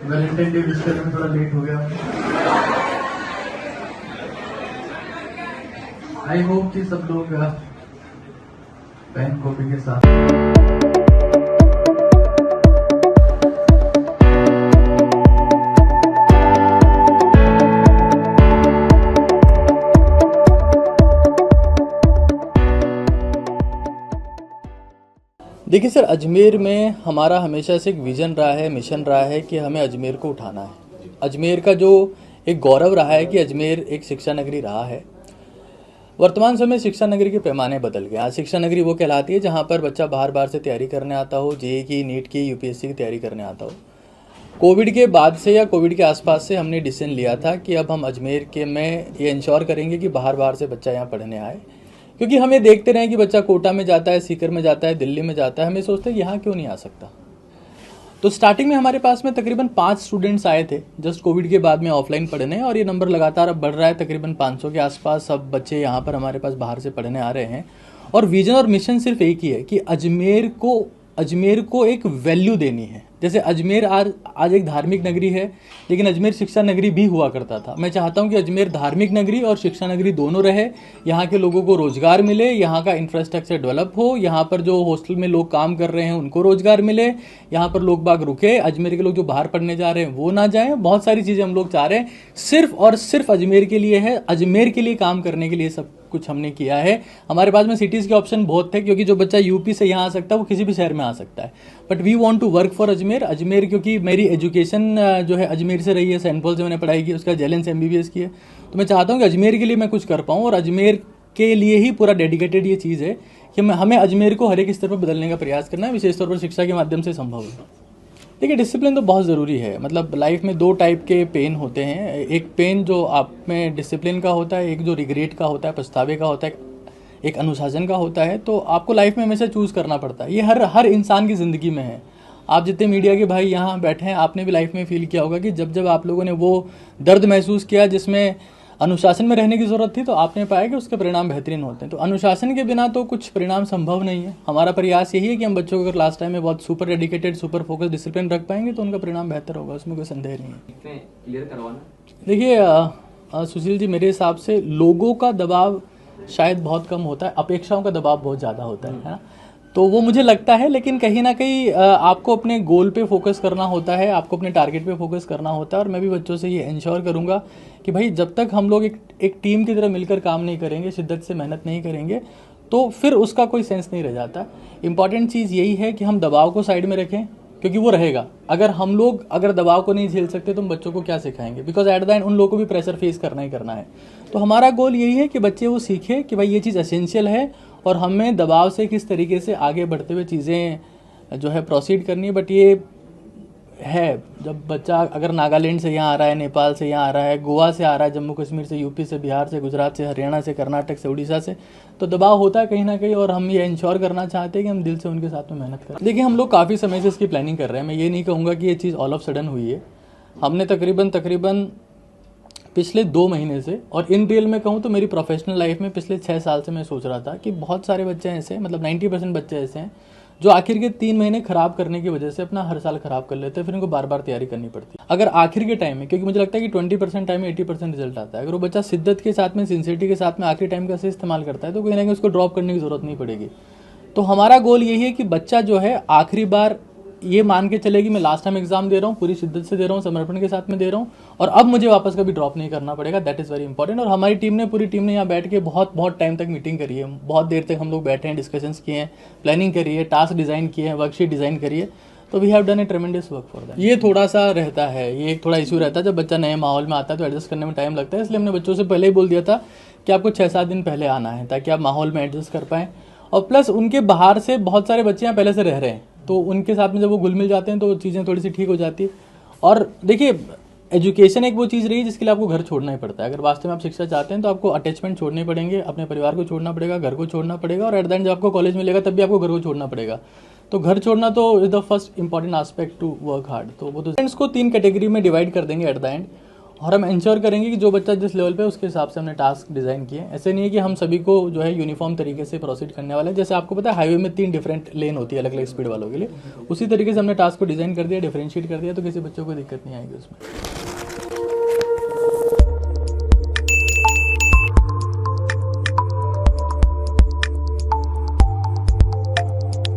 Valentine day wish करने में थोड़ा लेट हो गया। आई होप कि सब लोग पेन कॉपी के साथ देखिए सर, अजमेर में हमारा हमेशा से एक विज़न रहा है, मिशन रहा है कि हमें अजमेर को उठाना है। अजमेर का जो एक गौरव रहा है कि अजमेर एक शिक्षा नगरी रहा है। वर्तमान समय शिक्षा नगरी के पैमाने बदल गए। आज शिक्षा नगरी वो कहलाती है जहाँ पर बच्चा बाहर से तैयारी करने आता हो, जेईई की, नीट की, यूपीएससी की तैयारी करने आता हो। कोविड के बाद से या कोविड के आसपास से हमने डिसीजन लिया था कि अब हम अजमेर के में ये इंश्योर करेंगे कि बाहर से बच्चा यहाँ पढ़ने आए, क्योंकि हमें देखते रहे कि बच्चा कोटा में जाता है, सीकर में जाता है, दिल्ली में जाता है, हमें सोचते हैं यहाँ क्यों नहीं आ सकता। तो स्टार्टिंग में हमारे पास में तकरीबन 5 स्टूडेंट्स आए थे जस्ट कोविड के बाद में ऑफलाइन पढ़ने, और ये नंबर लगातार अब बढ़ रहा है, तकरीबन 500 के आसपास सब बच्चे यहाँ पर हमारे पास बाहर से पढ़ने आ रहे हैं। और विजन और मिशन सिर्फ एक ही है कि अजमेर को एक वैल्यू देनी है। जैसे अजमेर आज एक धार्मिक नगरी है, लेकिन अजमेर शिक्षा नगरी भी हुआ करता था। मैं चाहता हूं कि अजमेर धार्मिक नगरी और शिक्षा नगरी दोनों रहे। यहाँ के लोगों को रोजगार मिले, यहाँ का इंफ्रास्ट्रक्चर डेवलप हो, यहाँ पर जो हॉस्टल में लोग काम कर रहे हैं उनको रोजगार मिले, यहाँ पर लोग बाग रुके, अजमेर के लोग जो बाहर पढ़ने जा रहे हैं वो ना जाएं। बहुत सारी चीज़ें हम लोग चाह रहे हैं, सिर्फ और सिर्फ अजमेर के लिए है। अजमेर के लिए काम करने के लिए सब कुछ हमने किया है। हमारे पास में सिटीज़ के ऑप्शन बहुत थे, क्योंकि जो बच्चा यूपी से यहाँ आ सकता है वो किसी भी शहर में आ सकता है, but we want to work for Ajmer. क्योंकि मेरी एजुकेशन जो है अजमेर से रही है, सेंट पॉल से मैंने पढ़ाई की, उसका जेएलएन से एमबीबीएस की है। तो मैं चाहता हूँ कि अजमेर के लिए मैं कुछ कर पाऊँ, और अजमेर के लिए ही पूरा डेडिकेटेड ये चीज़ है कि हमें अजमेर को हर एक स्तर पर बदलने का प्रयास करना है, विशेष तौर पर शिक्षा के माध्यम से संभव है। देखिए, डिसिप्लिन तो बहुत ज़रूरी है। मतलब लाइफ में 2 टाइप के पेन होते हैं। एक पेन जो आप में डिसिप्लिन का होता है, एक जो रिग्रेट का होता है, पछतावे का होता है, एक अनुशासन का होता है। तो आपको लाइफ में हमेशा चूज़ करना पड़ता है। ये हर इंसान की ज़िंदगी में है। आप जितने मीडिया के भाई यहाँ बैठे हैं, आपने भी लाइफ में फील किया होगा कि जब आप लोगों ने वो दर्द महसूस किया जिसमें अनुशासन में रहने की ज़रूरत थी, तो आपने पाया कि उसके परिणाम बेहतरीन होते हैं। तो अनुशासन के बिना तो कुछ परिणाम संभव नहीं है। हमारा प्रयास यही है कि हम बच्चों को अगर क्लास टाइम में बहुत super dedicated, super focus, discipline रख पाएंगे तो उनका परिणाम बेहतर होगा, उसमें कोई संदेह नहीं है। क्लियर करवाना। देखिए सुशील जी, मेरे हिसाब से लोगों का दबाव शायद बहुत कम होता है, अपेक्षाओं का दबाव बहुत ज़्यादा होता है ना। तो वो मुझे लगता है, लेकिन कहीं ना कहीं आपको अपने गोल पे फोकस करना होता है, आपको अपने टारगेट पे फोकस करना होता है। और मैं भी बच्चों से ये इंश्योर करूँगा कि भाई जब तक हम लोग एक टीम की तरह मिलकर काम नहीं करेंगे, शिद्दत से मेहनत नहीं करेंगे, तो फिर उसका कोई सेंस नहीं रह जाता। इंपॉर्टेंट चीज़ यही है कि हम दबाव को साइड में रखें, क्योंकि वो रहेगा। अगर दबाव को नहीं झेल सकते तो हम बच्चों को क्या सिखाएंगे, बिकॉज एट द एंड उन लोगों को भी प्रेशर फेस करना ही करना है। तो हमारा गोल यही है कि बच्चे वो सीखें कि भाई ये चीज़ एसेंशियल है, और हमें दबाव से किस तरीके से आगे बढ़ते हुए चीज़ें जो है प्रोसीड करनी है। बट ये है, जब बच्चा अगर नागालैंड से यहाँ आ रहा है, नेपाल से यहाँ आ रहा है, गोवा से आ रहा है, जम्मू कश्मीर से, यूपी से, बिहार से, गुजरात से, हरियाणा से, कर्नाटक से, उड़ीसा से, तो दबाव होता है कहीं ना कहीं। और हम ये इंश्योर करना चाहते हैं कि हम दिल से उनके साथ में मेहनत करें। देखिए, हम लोग काफ़ी समय से इसकी प्लानिंग कर रहे हैं। मैं ये नहीं कहूँगा कि ये चीज़ ऑल ऑफ सडन हुई है। हमने तकरीबन पिछले 2 महीने से, और इन रियल में कहूँ तो मेरी प्रोफेशनल लाइफ में पिछले 6 साल से मैं सोच रहा था कि बहुत सारे बच्चे ऐसे, मतलब 90% बच्चे ऐसे हैं जो आखिर के 3 महीने खराब करने की वजह से अपना हर साल खराब कर लेते हैं, फिर इनको बार बार तैयारी करनी पड़ती है। अगर आखिर के टाइम में, क्योंकि मुझे लगता है कि 20% टाइम में 80% रिजल्ट आता है, अगर वो बच्चा शिद्दत के साथ में, सिंसियरिटी के साथ में आखिरी टाइम का से इस्तेमाल करता है, तो कहीं ना कहीं उसको ड्रॉप करने की जरूरत नहीं पड़ेगी। तो हमारा गोल यही है कि बच्चा जो है आखिरी बार ये मान के चले कि मैं लास्ट टाइम एग्जाम दे रहा हूँ, पूरी शिद्दत से दे रहा हूँ, समर्पण के साथ में दे रहा हूँ, और अब मुझे वापस कभी ड्रॉप नहीं करना पड़ेगा। That is very important. और हमारी पूरी टीम ने यहाँ बैठ के बहुत टाइम तक मीटिंग करी है, बहुत देर तक हम लोग बैठे हैं, डिस्कशंस किए हैं, प्लानिंग करी है, टास्क डिज़ाइन किए हैं, वर्कशीट डिज़ाइन करी है। तो we have done a tremendous work for that. ये थोड़ा सा रहता है, ये एक थोड़ा इशू रहता है, जब बच्चा नए माहौल में आता है तो एडजस्ट करने में टाइम लगता है। इसलिए हमने बच्चों से पहले ही बोल दिया था कि आपको 6-7 दिन पहले आना है, ताकि आप माहौल में एडजस्ट कर पाएँ। और प्लस उनके बाहर से बहुत सारे बच्चे यहाँ पहले से रह रहे हैं, तो उनके साथ में जब वो घुल मिल जाते हैं तो चीज़ें थोड़ी सी ठीक हो जाती है। और देखिए, एजुकेशन एक वो चीज़ रही है जिसके लिए आपको घर छोड़ना ही पड़ता है। अगर वास्तव में आप शिक्षा चाहते हैं तो आपको अटैचमेंट छोड़ने पड़ेंगे, अपने परिवार को छोड़ना पड़ेगा, घर को छोड़ना पड़ेगा, और एट द एंड जब आपको कॉलेज मिलेगा तब भी आपको घर को छोड़ना पड़ेगा। तो घर छोड़ना तो is the first important aspect to work hard. तो वो तो स्टूडेंट्स को 3 कैटेगरी में डिवाइड कर देंगे एट द एंड। और हम इंश्योर करेंगे कि जो बच्चा जिस लेवल पे है, उसके हिसाब से हमने टास्क डिज़ाइन किए हैं। ऐसे नहीं है कि हम सभी को जो है यूनिफॉर्म तरीके से प्रोसीड करने वाले हैं। जैसे आपको पता है हाईवे में 3 डिफरेंट लेन होती है अलग अलग स्पीड वालों के लिए, उसी तरीके से हमने टास्क को डिज़ाइन कर दिया, डिफरेंशिएट कर दिया, तो किसी बच्चों को दिक्कत नहीं आएगी उसमें।